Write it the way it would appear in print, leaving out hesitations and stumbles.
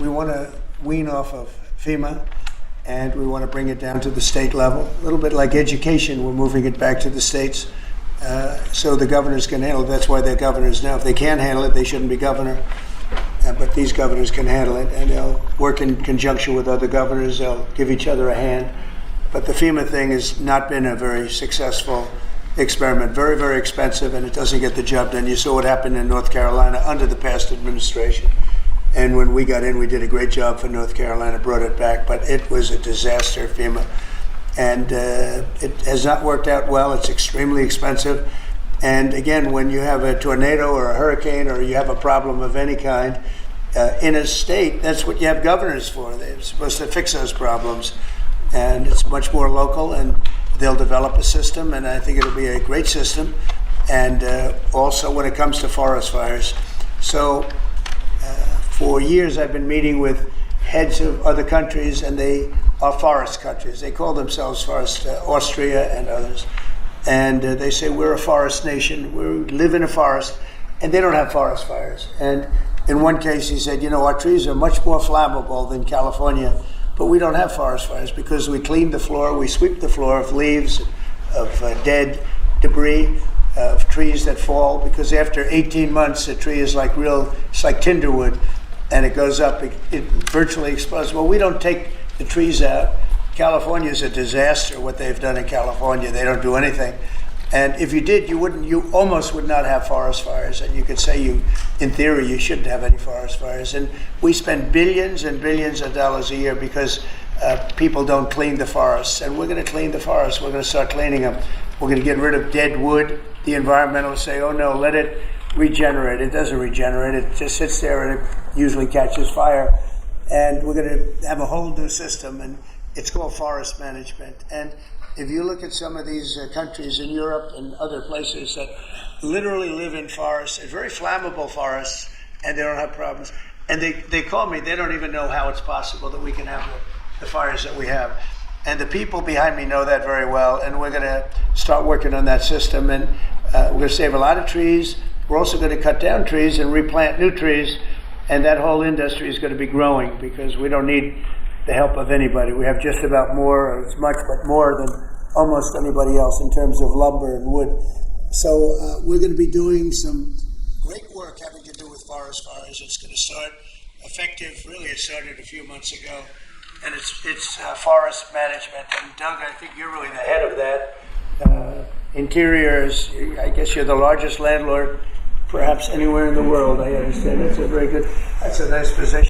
we want to wean off of FEMA, and we want to bring it down to the state level. A little bit like education, we're moving it back to the states so the governors can handle it. That's why they're governors now. If they can't handle it, they shouldn't be governor. But these governors can handle it, and they'll work in conjunction with other governors. They'll give each other a hand. But the FEMA thing has not been a very successful experiment. Very, very expensive, and it doesn't get the job done. You saw what happened in North Carolina under the past administration. And when we got in, we did a great job for North Carolina, brought it back, but it was a disaster, FEMA. And it has not worked out well. It's extremely expensive. And again, when you have a tornado or a hurricane or you have a problem of any kind, in a state, that's what you have governors for. They're supposed to fix those problems. And it's much more local, and they'll develop a system, and I think it'll be a great system. And also when it comes to forest fires. So for years I've been meeting with heads of other countries, and they are forest countries. They call themselves forest, Austria and others. And they say, we're a forest nation, we live in a forest, and they don't have forest fires. And in one case he said, our trees are much more flammable than California, but we don't have forest fires because we clean the floor, we sweep the floor of leaves, of dead debris, of trees that fall, because after 18 months, a tree is it's like tinder wood, and it goes up, it virtually explodes. Well, we don't take the trees out. California is a disaster, what they've done in California. They don't do anything. And if you did, you almost would not have forest fires. And you could say in theory, you shouldn't have any forest fires. And we spend billions and billions of dollars a year because people don't clean the forests. And we're going to clean the forests. We're going to start cleaning them. We're going to get rid of dead wood. The environmentalists say, oh no, let it regenerate. It doesn't regenerate. It just sits there and it usually catches fire. And we're going to have a whole new system, and it's called forest management. And if you look at some of these countries in Europe and other places that literally live in forests, very flammable forests, and they don't have problems. And they call me, they don't even know how it's possible that we can have the fires that we have. And the people behind me know that very well, and we're going to start working on that system. And we're going to save a lot of trees. We're also going to cut down trees and replant new trees, and that whole industry is going to be growing because we don't need the help of anybody. We have just about as much, but more than almost anybody else in terms of lumber and wood. So we're going to be doing some great work having to do with forest fires. It's going to start effective, really it started a few months ago, and it's forest management. And Doug, I think you're really the head of that. Interiors, I guess you're the largest landlord perhaps anywhere in the world, I understand. That's a nice position.